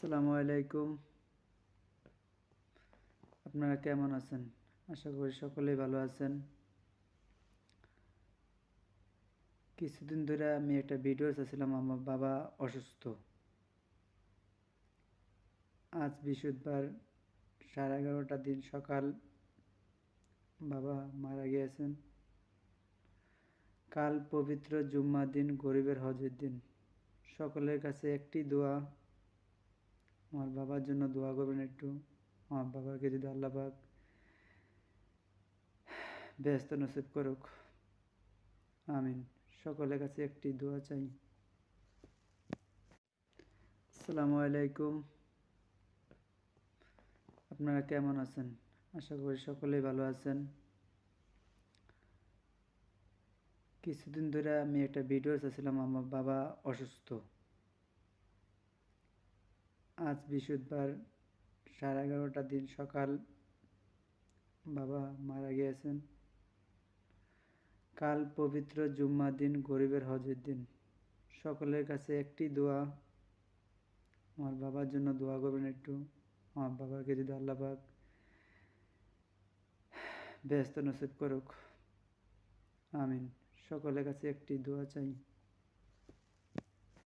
আসসালামু আলাইকুম। আপনারা কেমন আছেন? আশা করি সকলেই ভালো আছেন। কিছুদিন ধরে আমি একটা ভিডিও চাচ্ছিলাম, আমার বাবা অসুস্থ। আজ বৃহস্পতিবার 11:30 দিন সকাল বাবা মারা গিয়েছেন। কাল পবিত্র জুম্মার দিন, গরিবের হজের দিন। সকলের কাছে একটি দোয়া, আমার বাবার জন্য দোয়া করবেন একটু। আমার বাবাকে যদি আল্লাহ পাক ব্যস্ত নসিব করুক, আমিন। সকলের কাছে একটি দোয়া চাই। আসসালামু আলাইকুম। আপনারা কেমন আছেন? আশা করি সকলেই ভালো আছেন। কিছুদিন ধরে আমি একটা ভিডিও চাচ্ছিলাম, আমার বাবা অসুস্থ। আজ বৃহস্পতিবার 11:30 দিন সকাল বাবা মারা গিয়েছেন। কাল পবিত্র জুম্মার দিন, গরিবের হজের দিন। সকলের কাছে একটি দোয়া, আমার বাবার জন্য দোয়া করবেন একটু। আমার বাবাকে যদি আল্লাহ পাক ব্যস্ত নসিব করুক, আমিন। সকলের কাছে একটি দোয়া চাই।